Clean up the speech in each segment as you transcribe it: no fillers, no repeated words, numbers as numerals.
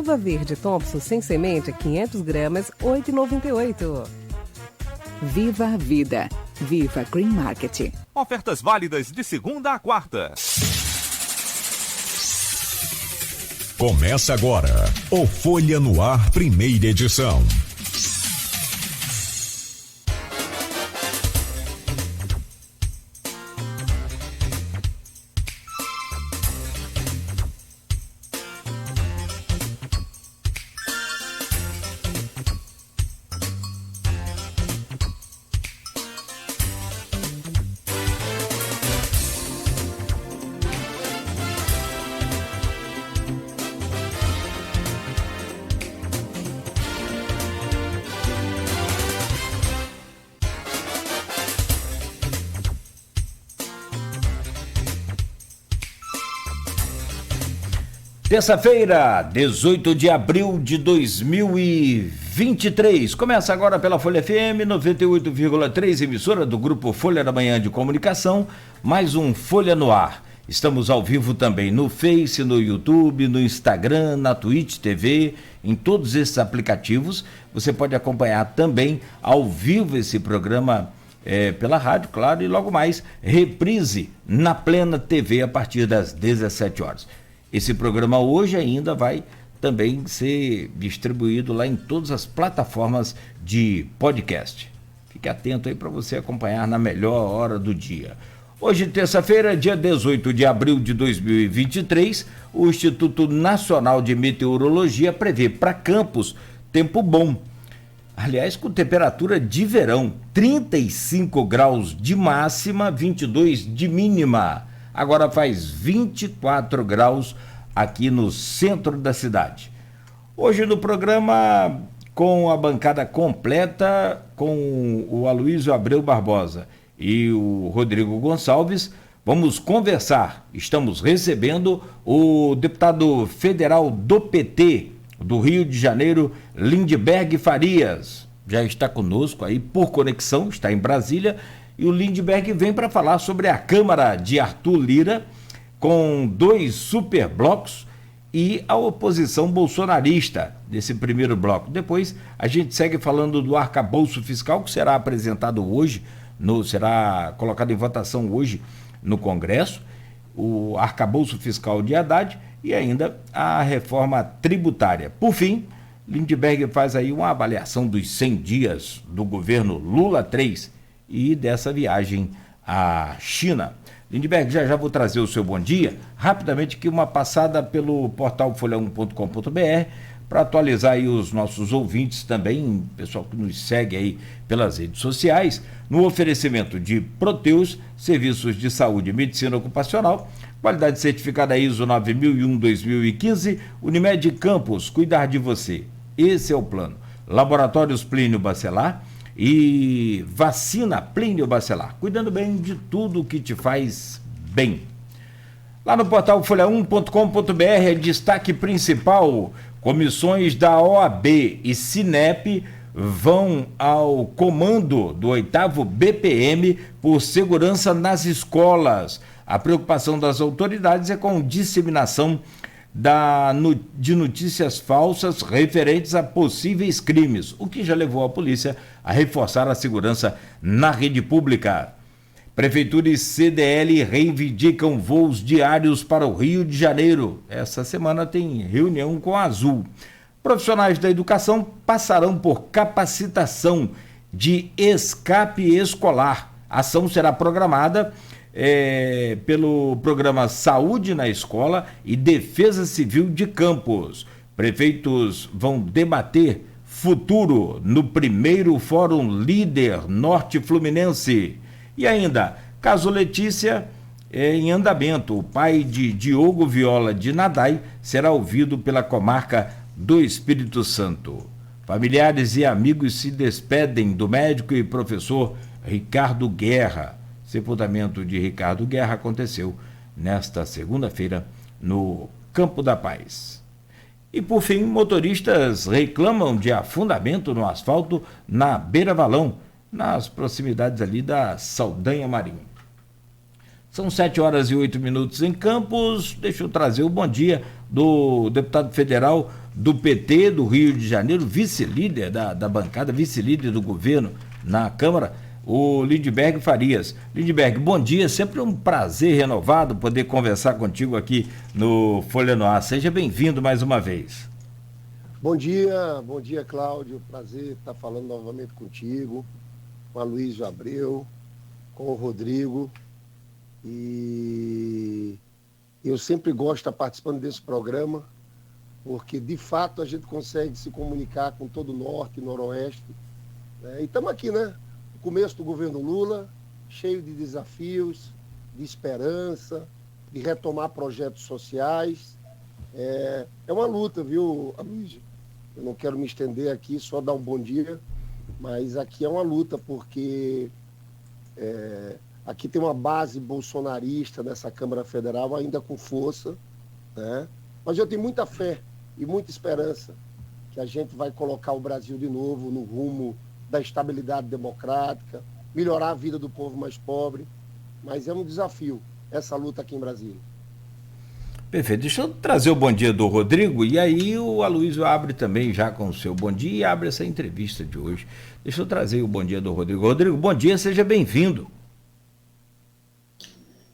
Uva verde Thompson sem semente, 500 gramas, R$ 8,98. Viva a vida. Viva Green Market. Ofertas válidas de segunda a quarta. Começa agora o Folha no Ar, primeira edição. Terça-feira, 18 de abril de 2023. Começa agora pela Folha FM 98,3, emissora do Grupo Folha da Manhã de Comunicação, mais um Folha no Ar. Estamos ao vivo também no Face, no YouTube, no Instagram, na Twitch TV, em todos esses aplicativos. Você pode acompanhar também ao vivo esse programa pela rádio, claro, e logo mais reprise na Plena TV a partir das 17 horas. Esse programa hoje ainda vai também ser distribuído lá em todas as plataformas de podcast. Fique atento aí para você acompanhar na melhor hora do dia. Hoje, terça-feira, dia 18 de abril de 2023, o Instituto Nacional de Meteorologia prevê para Campos tempo bom. Aliás, com temperatura de verão, 35 graus de máxima, 22 de mínima. Agora faz 24 graus aqui no centro da cidade. Hoje no programa, com a bancada completa, com o Aloysio Abreu Barbosa e o Rodrigo Gonçalves, vamos conversar. Estamos recebendo o deputado federal do PT do Rio de Janeiro, Lindbergh Farias. Já está conosco aí por conexão, está em Brasília. E o Lindbergh vem para falar sobre a Câmara de Arthur Lira, com 2 super blocos e a oposição bolsonarista desse primeiro bloco. Depois a gente segue falando do arcabouço fiscal, que será apresentado hoje, será colocado em votação hoje no Congresso, o arcabouço fiscal de Haddad e ainda a reforma tributária. Por fim, Lindbergh faz aí uma avaliação dos 100 dias do governo Lula 3 e dessa viagem à China. Lindbergh, já vou trazer o seu bom dia. Rapidamente aqui uma passada pelo portal folha1.com.br para atualizar aí os nossos ouvintes também, pessoal que nos segue aí pelas redes sociais, no oferecimento de Proteus, serviços de saúde e medicina ocupacional, qualidade certificada ISO 9001-2015, Unimed Campos, cuidar de você. Esse é o plano. Laboratórios Plínio Bacelar e vacina Plínio Bacelar, cuidando bem de tudo que te faz bem. Lá no portal folha1.com.br, destaque principal: comissões da OAB e Sinep vão ao comando do 8º BPM por segurança nas escolas. A preocupação das autoridades é com disseminação de notícias falsas referentes a possíveis crimes, o que já levou a polícia a reforçar a segurança na rede pública. Prefeitura e CDL reivindicam voos diários para o Rio de Janeiro. Essa semana tem reunião com a Azul. Profissionais da educação passarão por capacitação de escape escolar. A ação será programada pelo programa Saúde na Escola e Defesa Civil de Campos. Prefeitos vão debater futuro no primeiro Fórum Líder Norte Fluminense. E ainda, caso Letícia em andamento. O pai de Diogo Viola de Nadai será ouvido pela comarca do Espírito Santo. Familiares e amigos se despedem do médico e professor Ricardo Guerra. Sepultamento de Ricardo Guerra aconteceu nesta segunda-feira no Campo da Paz. E por fim, motoristas reclamam de afundamento no asfalto na Beira Valão, nas proximidades ali da Saldanha Marinho. São 7h08 em Campos. Deixa eu trazer o bom dia do deputado federal do PT do Rio de Janeiro, vice-líder da bancada, vice-líder do governo na Câmara, o Lindbergh Farias. Lindbergh, bom dia, sempre um prazer renovado poder conversar contigo aqui no Folha no Ar. Seja bem-vindo mais uma vez. Bom dia, Cláudio. Prazer estar falando novamente contigo, com a Luísio Abreu, com o Rodrigo. E eu sempre gosto de estar participando desse programa, porque de fato a gente consegue se comunicar com todo o Norte e Noroeste. Né? E estamos aqui, né? No começo do governo Lula, cheio de desafios, de esperança, de retomar projetos sociais. É uma luta, viu, Aloysio? Eu não quero me estender aqui, só dar um bom dia, mas aqui é uma luta, porque aqui tem uma base bolsonarista nessa Câmara Federal, ainda com força, né? Mas eu tenho muita fé e muita esperança que a gente vai colocar o Brasil de novo no rumo da estabilidade democrática, melhorar a vida do povo mais pobre, mas é um desafio essa luta aqui em Brasília. Perfeito. Deixa eu trazer o bom dia do Rodrigo e aí o Aloysio abre também já com o seu bom dia e abre essa entrevista de hoje. Deixa eu trazer o bom dia do Rodrigo. Rodrigo, bom dia, seja bem-vindo.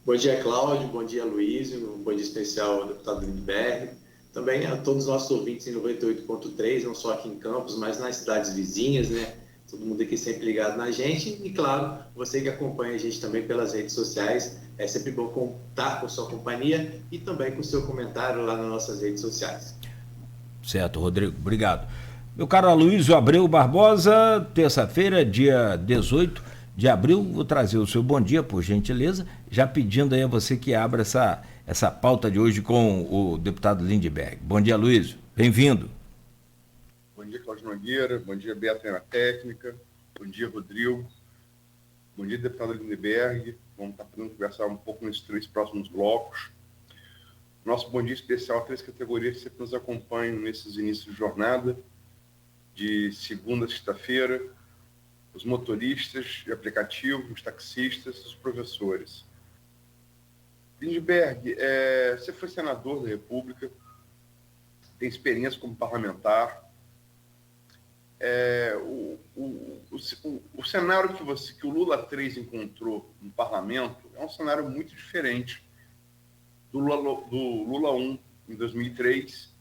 Bom dia, Cláudio. Bom dia, Aloysio. Um bom dia especial ao deputado Lindbergh. Também a todos os nossos ouvintes em 98.3, não só aqui em Campos, mas nas cidades vizinhas, né? Todo mundo aqui sempre ligado na gente. E, claro, você que acompanha a gente também pelas redes sociais. É sempre bom contar com sua companhia e também com seu comentário lá nas nossas redes sociais. Certo, Rodrigo. Obrigado. Meu caro Aloysio Abreu Barbosa, terça-feira, dia 18 de abril, vou trazer o seu bom dia, por gentileza, já pedindo aí a você que abra essa pauta de hoje com o deputado Lindbergh. Bom dia, Aloysio. Bem-vindo. Bom dia, Cláudio Nogueira. Bom dia, Beto na técnica. Bom dia, Rodrigo. Bom dia, deputado Lindbergh. Vamos estar podendo conversar um pouco nesses 3 próximos blocos. Nosso bom dia especial a 3 categorias que sempre nos acompanham nesses inícios de jornada, de segunda a sexta-feira, os motoristas de aplicativo, os taxistas, os professores. Lindbergh, você foi senador da República, tem experiência como parlamentar. O cenário que o Lula 3 encontrou no parlamento é um cenário muito diferente do Lula 1 em 2003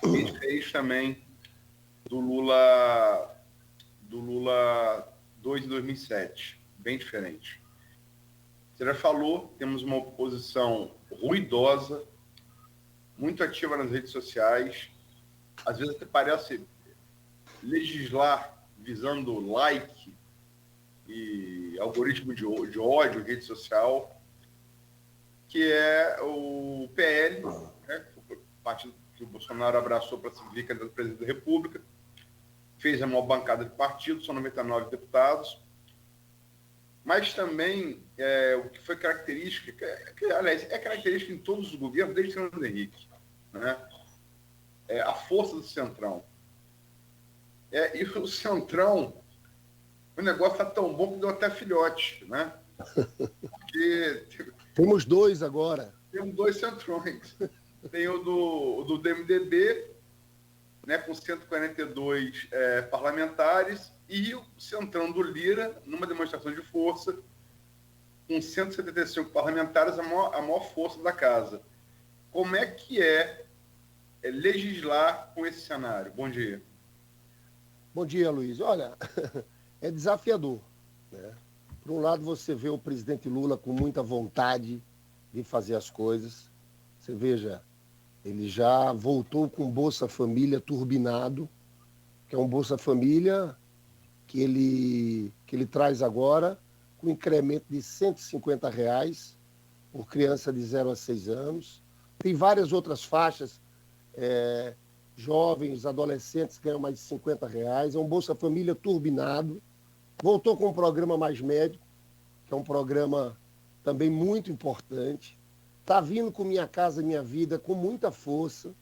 e diferente também do Lula 2 em 2007, bem diferente. Você já falou, temos uma oposição ruidosa, muito ativa nas redes sociais, às vezes até parece legislar visando like e algoritmo de ódio, rede social, que é o PL, né, o partido que o Bolsonaro abraçou para se vir candidato a presidente da República, fez a maior bancada de partido, são 99 deputados, mas também o que foi característica, aliás, é característica em todos os governos, desde Fernando Henrique, né? A força do Centrão. E o Centrão, o negócio está tão bom que deu até filhote, né? Porque temos 2 agora. Temos 2 centrões. Tem o do MDB, né, com 142 parlamentares, e o centrão do Lira, numa demonstração de força, com 175 parlamentares, a maior força da casa. Como é que é legislar com esse cenário? Bom dia. Bom dia, Luiz. Olha, é desafiador, né? Por um lado, você vê o presidente Lula com muita vontade de fazer as coisas. Você veja, ele já voltou com o Bolsa Família turbinado, que é um Bolsa Família que ele traz agora com incremento de R$ 150 por criança de 0 a 6 anos. Tem várias outras faixas, jovens, adolescentes ganham mais de R$ 50. É um Bolsa Família turbinado. Voltou com um programa Mais Médico, que é um programa também muito importante. Está vindo com Minha Casa Minha Vida com muita força.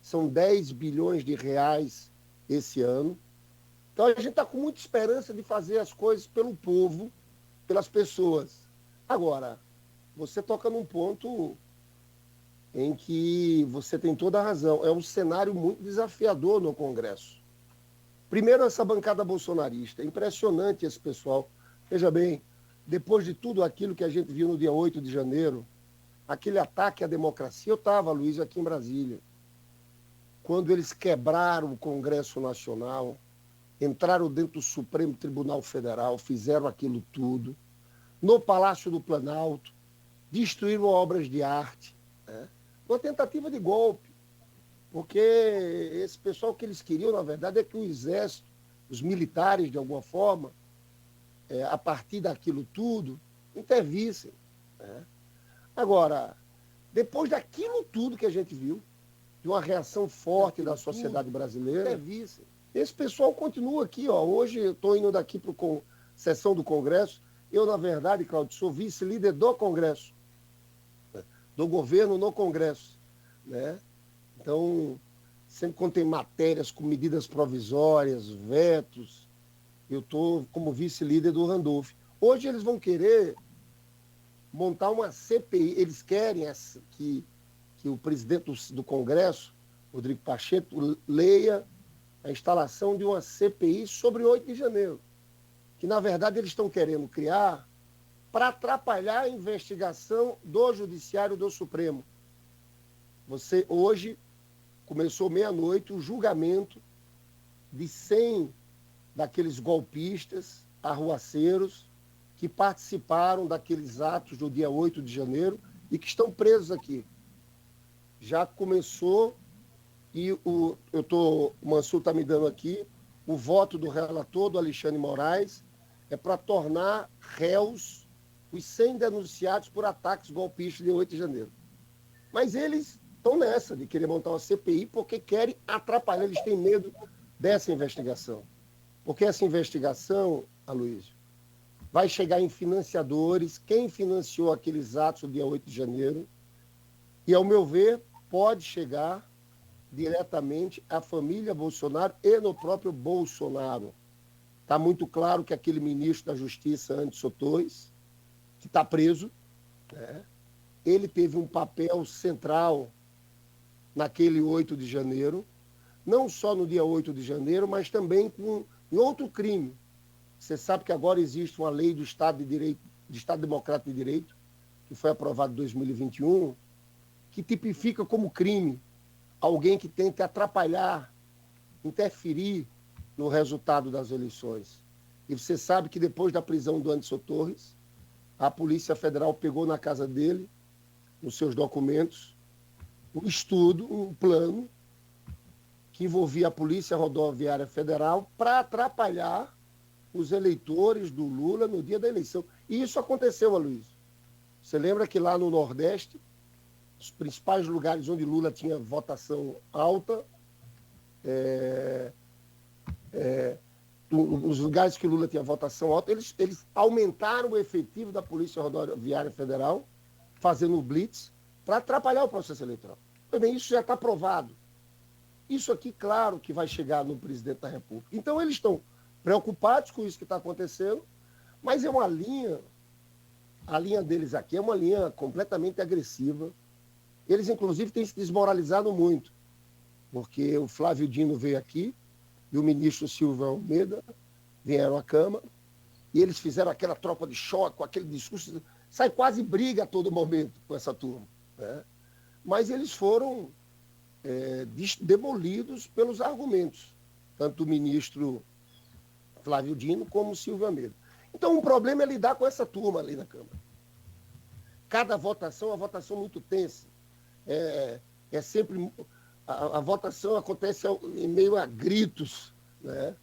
São 10 bilhões de reais esse ano. Então a gente está com muita esperança de fazer as coisas pelo povo, pelas pessoas. Agora, você toca num ponto em que você tem toda a razão. É um cenário muito desafiador no Congresso. Primeiro, essa bancada bolsonarista. É impressionante esse pessoal. Veja bem, depois de tudo aquilo que a gente viu no dia 8 de janeiro, aquele ataque à democracia, eu estava, Luiz, aqui em Brasília, quando eles quebraram o Congresso Nacional, entraram dentro do Supremo Tribunal Federal, fizeram aquilo tudo, no Palácio do Planalto, destruíram obras de arte, né? Uma tentativa de golpe, porque esse pessoal que eles queriam, na verdade, é que o Exército, os militares, de alguma forma, a partir daquilo tudo, intervissem, né? Agora, depois daquilo tudo que a gente viu, de uma reação forte da sociedade brasileira, esse pessoal continua aqui. Ó. Hoje eu estou indo daqui para a sessão do Congresso. Eu, na verdade, Cláudio, sou vice-líder do Congresso, do governo no Congresso, né? Então, sempre quando tem matérias com medidas provisórias, vetos, eu estou como vice-líder do Randolph. Hoje eles vão querer montar uma CPI. Eles querem que o presidente do Congresso, Rodrigo Pacheco, leia a instalação de uma CPI sobre 8 de janeiro, que, na verdade, eles estão querendo criar para atrapalhar a investigação do Judiciário do Supremo. Hoje, começou meia-noite o julgamento de 100 daqueles golpistas, arruaceiros, que participaram daqueles atos do dia 8 de janeiro e que estão presos aqui. Já começou e o Mansur está me dando aqui, o voto do relator, do Alexandre Moraes, é para tornar réus os 100 denunciados por ataques golpistas de 8 de janeiro. Mas eles estão nessa de querer montar uma CPI porque querem atrapalhar, eles têm medo dessa investigação. Porque essa investigação, Aloysio, vai chegar em financiadores, quem financiou aqueles atos do dia 8 de janeiro, e, ao meu ver, pode chegar diretamente à família Bolsonaro e no próprio Bolsonaro. Está muito claro que aquele ministro da Justiça, Anderson Torres, que está preso, né? Ele teve um papel central naquele 8 de janeiro, não só no dia 8 de janeiro, mas também em outro crime. Você sabe que agora existe uma lei do Estado de Direito, de Estado Democrático de Direito, que foi aprovada em 2021, que tipifica como crime alguém que tente atrapalhar, interferir no resultado das eleições. E você sabe que depois da prisão do Anderson Torres, a Polícia Federal pegou na casa dele, nos seus documentos, um estudo, um plano que envolvia a Polícia Rodoviária Federal para atrapalhar os eleitores do Lula no dia da eleição. E isso aconteceu, Aloysio. Você lembra que lá no Nordeste, os principais lugares onde Lula tinha votação alta, os lugares que Lula tinha votação alta, eles aumentaram o efetivo da Polícia Rodoviária Federal, fazendo o blitz, para atrapalhar o processo eleitoral. Também isso já está provado. Isso aqui, claro, que vai chegar no presidente da República. Então, eles estão preocupados com isso que está acontecendo, mas é uma linha, a linha deles aqui é uma linha completamente agressiva. Eles, inclusive, têm se desmoralizado muito, porque o Flávio Dino veio aqui e o ministro Silvio Almeida vieram à Câmara e eles fizeram aquela tropa de choque, com aquele discurso, sai quase briga a todo momento com essa turma, né? Mas eles foram demolidos pelos argumentos, tanto o ministro Flávio Dino como o Silvio Almeida. Então, o problema é lidar com essa turma ali na Câmara. Cada votação é uma votação muito tensa. É sempre... A votação acontece em meio a gritos, né?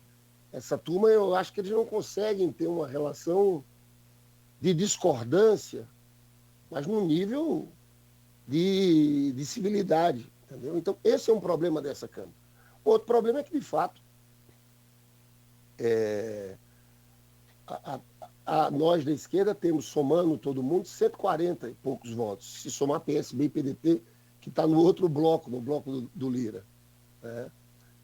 Essa turma, eu acho que eles não conseguem ter uma relação de discordância, mas num nível de civilidade, entendeu? Então, esse é um problema dessa Câmara. Outro problema é que, de fato, nós da esquerda temos, somando todo mundo, 140 e poucos votos. Se somar PSB e PDT, que está no outro bloco, no bloco do Lira, né?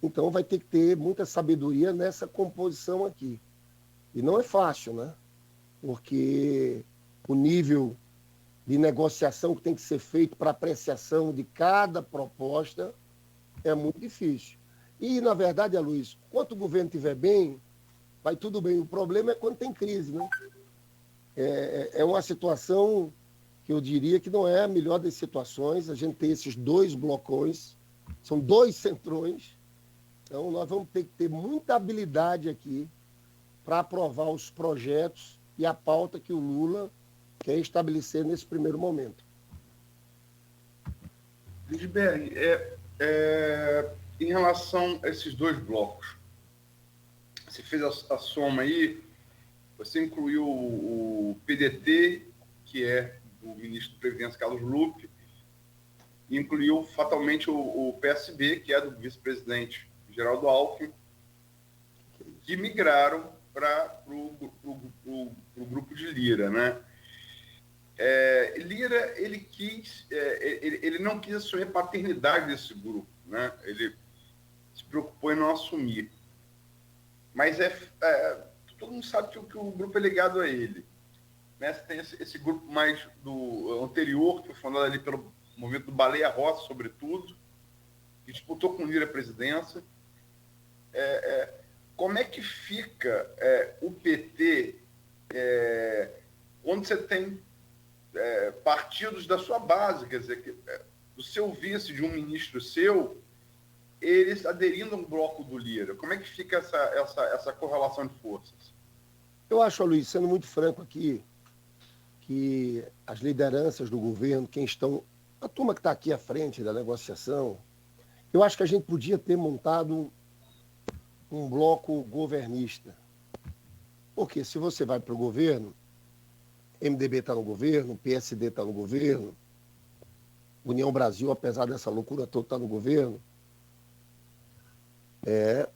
Então vai ter que ter muita sabedoria nessa composição aqui. E não é fácil, né? Porque o nível de negociação que tem que ser feito para apreciação de cada proposta é muito difícil. E, na verdade, Luiz, enquanto o governo estiver bem, vai tudo bem. O problema é quando tem crise, né? É uma situação que eu diria que não é a melhor das situações. A gente tem esses dois blocões, são dois centrões. Então, nós vamos ter que ter muita habilidade aqui para aprovar os projetos e a pauta que o Lula quer estabelecer nesse primeiro momento. Lindbergh, em relação a esses dois blocos, você fez a soma aí, você incluiu o PDT, que é do ministro da Previdência, Carlos Lupe, e incluiu fatalmente o PSB, que é do vice-presidente Geraldo Alckmin, que migraram para o grupo de Lira, né? Lira, ele não quis assumir a paternidade desse grupo, né? Ele se preocupou em não assumir. Mas todo mundo sabe que o grupo é ligado a ele, né? Você tem esse grupo mais do anterior, que foi fundado ali pelo movimento do Baleia Rossi, sobretudo, que disputou com Lira a presidência. Como é que fica o PT quando você tem partidos da sua base, quer dizer, do seu vice, de um ministro seu, eles aderindo a um bloco do Lira? Como é que fica essa correlação de forças? Eu acho, Luiz, sendo muito franco aqui, que as lideranças do governo, a turma que está aqui à frente da negociação, eu acho que a gente podia ter montado um bloco governista. Porque se você vai para o governo, MDB está no governo, PSD está no governo, União Brasil, apesar dessa loucura toda, está no governo,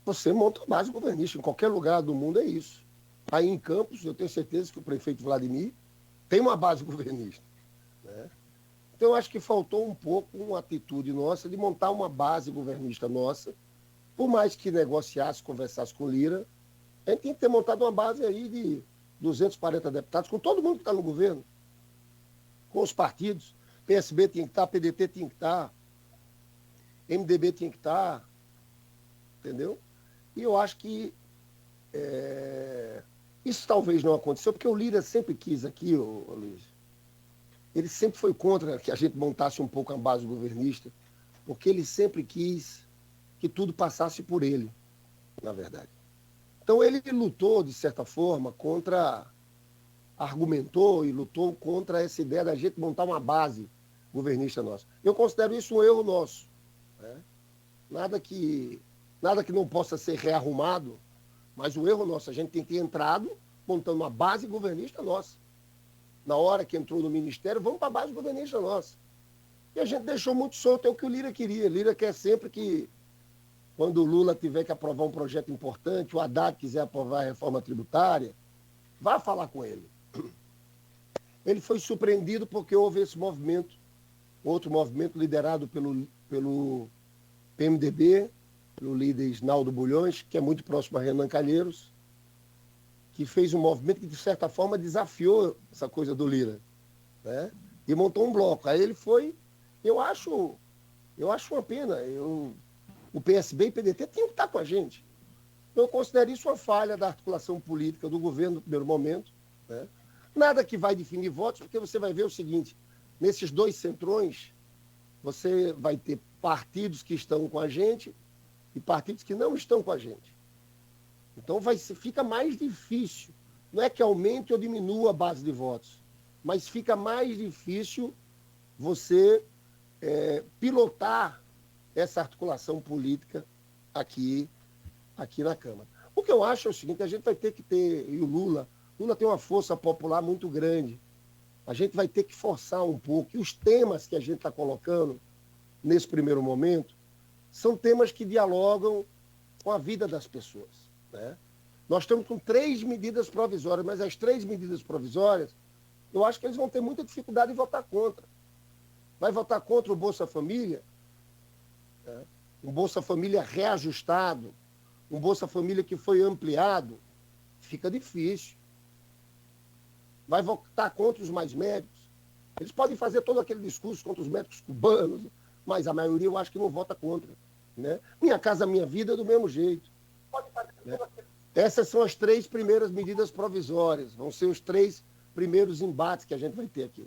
você monta uma base governista. Em qualquer lugar do mundo é isso. Aí em Campos, eu tenho certeza que o prefeito Vladimir tem uma base governista, né? Então, eu acho que faltou um pouco uma atitude nossa de montar uma base governista nossa. Por mais que negociasse, conversasse com Lira, a gente tem que ter montado uma base aí de 240 deputados, com todo mundo que está no governo, com os partidos. PSB tinha que estar, PDT tinha que estar, MDB tinha que estar, entendeu? E eu acho que isso talvez não aconteceu, porque o Lira sempre quis aqui, Luiz, ele sempre foi contra que a gente montasse um pouco a base governista, porque ele sempre quis que tudo passasse por ele, na verdade. Então ele lutou, de certa forma, argumentou e lutou contra essa ideia da gente montar uma base governista nossa. Eu considero isso um erro nosso, né? Nada que não possa ser rearrumado, mas o erro nosso, a gente tem que ter entrado montando uma base governista nossa. Na hora que entrou no ministério, vamos para a base governista nossa. E a gente deixou muito solto, é o que o Lira queria. Lira quer sempre que, quando o Lula tiver que aprovar um projeto importante, o Haddad quiser aprovar a reforma tributária, vá falar com ele. Ele foi surpreendido porque houve esse movimento, outro movimento liderado pelo PMDB, pelo líder Isnaldo Bulhões, que é muito próximo a Renan Calheiros, que fez um movimento que, de certa forma, desafiou essa coisa do Lira, né? E montou um bloco. Aí ele foi... Eu acho uma pena. O PSB e o PDT tinham que estar com a gente. Então, eu considero isso uma falha da articulação política do governo no primeiro momento, né? Nada que vai definir votos, porque você vai ver o seguinte, nesses dois centrões, você vai ter partidos que estão com a gente e partidos que não estão com a gente. Então fica mais difícil. Não é que aumente ou diminua a base de votos, mas fica mais difícil você pilotar essa articulação política aqui na Câmara. O que eu acho é o seguinte, a gente vai ter que ter, e o Lula tem uma força popular muito grande. A gente vai ter que forçar um pouco. E os temas que a gente está colocando nesse primeiro momento são temas que dialogam com a vida das pessoas, né? Nós estamos com 3 medidas provisórias, mas as 3 medidas provisórias, eu acho que eles vão ter muita dificuldade em votar contra. Vai votar contra o Bolsa Família, né? Um Bolsa Família reajustado, um Bolsa Família que foi ampliado, fica difícil. Vai votar contra os mais médicos. Eles podem fazer todo aquele discurso contra os médicos cubanos, mas a maioria eu acho que não vota contra. Né? Minha Casa Minha Vida é do mesmo jeito. Né? Essas são as 3 primeiras medidas provisórias. Vão ser os 3 primeiros embates que a gente vai ter aqui.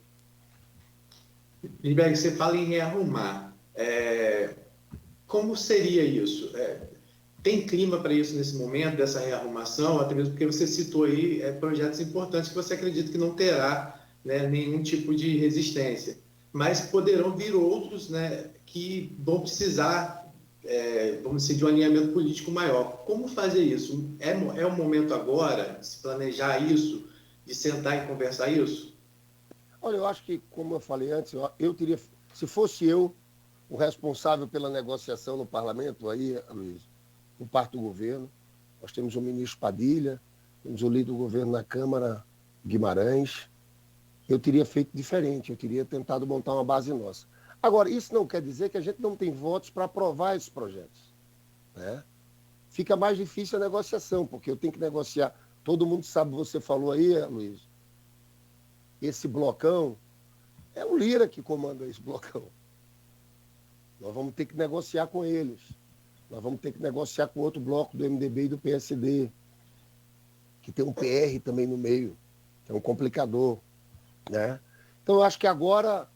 Lindbergh, você fala em rearrumar. Como seria isso? Tem clima para isso nesse momento, dessa rearrumação? Até mesmo porque você citou aí projetos importantes que você acredita que não terá, né, nenhum tipo de resistência. Mas poderão vir outros, né, que vão precisar, vamos dizer, de um alinhamento político maior. Como fazer isso? É o momento agora de se planejar isso, de sentar e conversar isso? Olha, eu acho que, como eu falei antes, eu teria, se fosse eu o responsável pela negociação no parlamento, aí, Luiz, por parte do governo, nós temos o ministro Padilha, temos o líder do governo na Câmara, Guimarães, eu teria feito diferente, eu teria tentado montar uma base nossa. Agora, isso não quer dizer que a gente não tem votos para aprovar esses projetos. Né? Fica mais difícil a negociação, porque eu tenho que negociar. Todo mundo sabe, você falou aí, Luiz, esse blocão, é o Lira que comanda esse blocão. Nós vamos ter que negociar com eles. Nós vamos ter que negociar com outro bloco do MDB e do PSD, que tem um PR também no meio, que é um complicador. Né? Então, eu acho que agora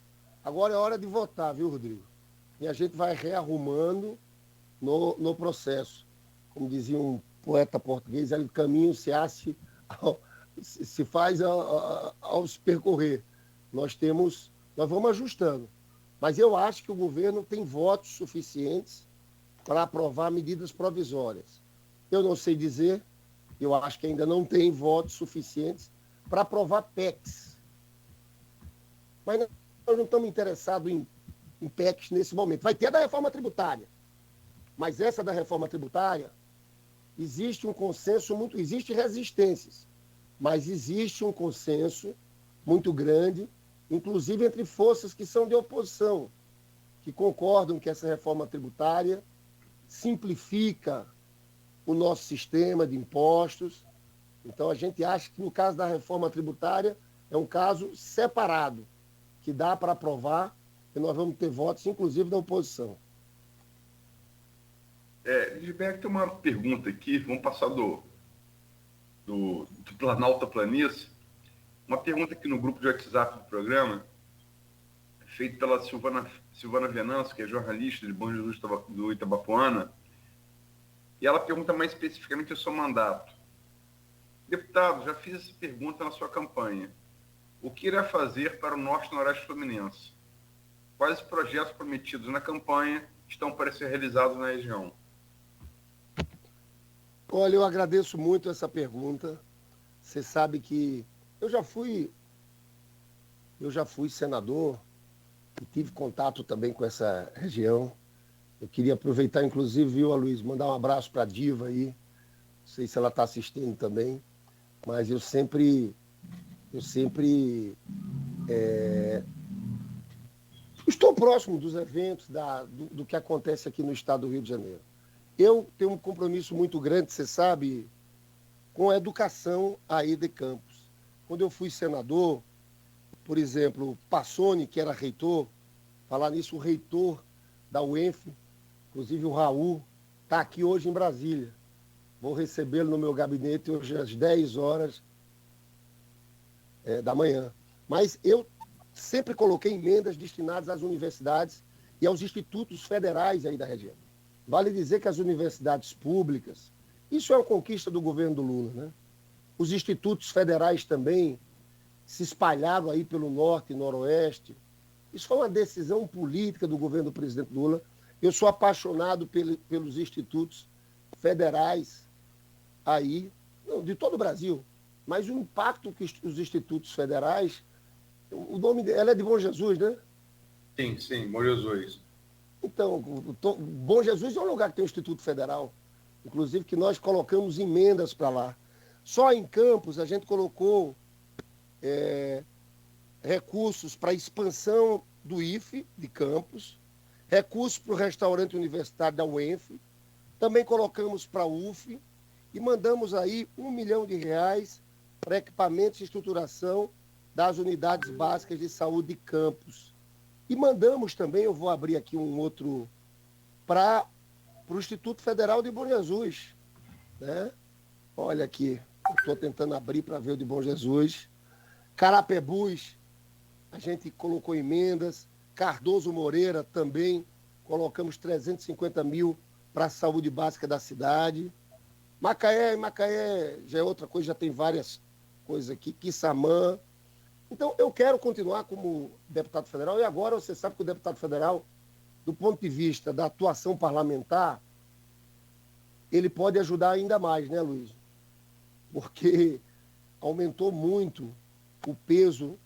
é hora de votar, viu, Rodrigo? E a gente vai rearrumando no processo. Como dizia um poeta português, o caminho se faz ao se percorrer. Nós vamos ajustando. Mas eu acho que o governo tem votos suficientes para aprovar medidas provisórias. Eu não sei dizer, eu acho que ainda não tem votos suficientes para aprovar PECs. Mas nós não estamos interessados em PECs nesse momento. Vai ter a da reforma tributária. Mas essa da reforma tributária, existe um consenso muito... Existem resistências, mas existe um consenso muito grande, inclusive entre forças que são de oposição, que concordam que essa reforma tributária simplifica o nosso sistema de impostos. Então, a gente acha que, no caso da reforma tributária, é um caso separado, que dá para aprovar, e nós vamos ter votos, inclusive, da oposição. Gilberto, tem uma pergunta aqui, vamos passar do Planalto Planície. Uma pergunta aqui no grupo de WhatsApp do programa, feita pela Silvana Venâncio, que é jornalista de Bom Jesus do Itabapoana, e ela pergunta mais especificamente o seu mandato. Deputado, já fiz essa pergunta na sua campanha. O que irá fazer para o Norte e Noroeste Fluminense? Quais projetos prometidos na campanha estão para ser realizados na região? Olha, eu agradeço muito essa pergunta. Você sabe que eu já fui senador e tive contato também com essa região. Eu queria aproveitar, inclusive, viu, Luiz, mandar um abraço para a Diva aí. Não sei se ela está assistindo também, mas eu sempre estou próximo dos eventos, do que acontece aqui no estado do Rio de Janeiro. Eu tenho um compromisso muito grande, você sabe, com a educação aí de Campos. Quando eu fui senador, por exemplo, Passoni, que era reitor, falar nisso, o reitor da UENF, inclusive o Raul, está aqui hoje em Brasília. Vou recebê-lo no meu gabinete hoje às 10 horas da manhã. Mas eu sempre coloquei emendas destinadas às universidades e aos institutos federais aí da região. Vale dizer que as universidades públicas, isso é uma conquista do governo do Lula, né? Os institutos federais também se espalharam aí pelo norte e noroeste. Isso foi uma decisão política do governo do presidente Lula. Eu sou apaixonado pelos institutos federais aí, não, de todo o Brasil, mas o impacto que os institutos federais, o nome ela é de Bom Jesus, né? Sim, Bom Jesus. Então, Bom Jesus é um lugar que tem um Instituto Federal, inclusive que nós colocamos emendas para lá. Só em Campos a gente colocou recursos para a expansão do IFE de Campos, recursos para o restaurante universitário da UENF, também colocamos para a UF e mandamos aí R$1 milhão para equipamentos e estruturação das unidades básicas de saúde de Campos. E mandamos também, eu vou abrir aqui um outro, para o Instituto Federal de Bom Jesus. Né? Olha aqui, estou tentando abrir para ver o de Bom Jesus. Carapebus, a gente colocou emendas. Cardoso Moreira também, colocamos 350 mil para a saúde básica da cidade. Macaé já é outra coisa, já tem várias coisas aqui. Quissamã. Então, eu quero continuar como deputado federal, e agora você sabe que o deputado federal, do ponto de vista da atuação parlamentar, ele pode ajudar ainda mais, né, Luiz? Porque aumentou muito o peso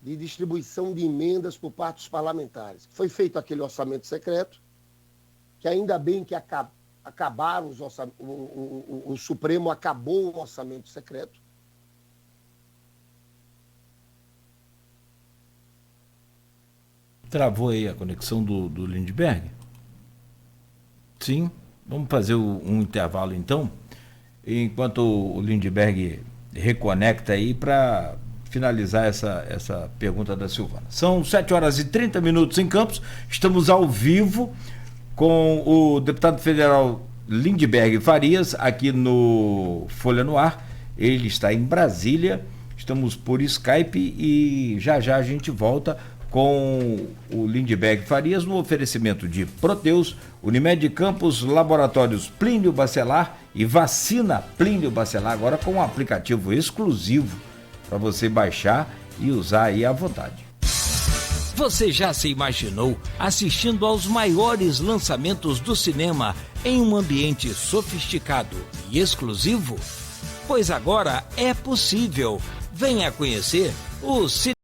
de distribuição de emendas por parte dos parlamentares. Foi feito aquele orçamento secreto, que ainda bem que acabaram o Supremo acabou o orçamento secreto. Travou aí a conexão do Lindbergh? Sim. Vamos fazer um intervalo então, enquanto o Lindbergh reconecta aí para finalizar essa pergunta da Silvana. São 7h30 em Campos, estamos ao vivo com o deputado federal Lindbergh Farias, aqui no Folha no Ar. Ele está em Brasília, estamos por Skype e já a gente volta com o Lindbergh Farias no oferecimento de Proteus, Unimed Campos, Laboratórios Plínio Bacelar e Vacina Plínio Bacelar, agora com um aplicativo exclusivo para você baixar e usar aí à vontade. Você já se imaginou assistindo aos maiores lançamentos do cinema em um ambiente sofisticado e exclusivo? Pois agora é possível. Venha conhecer o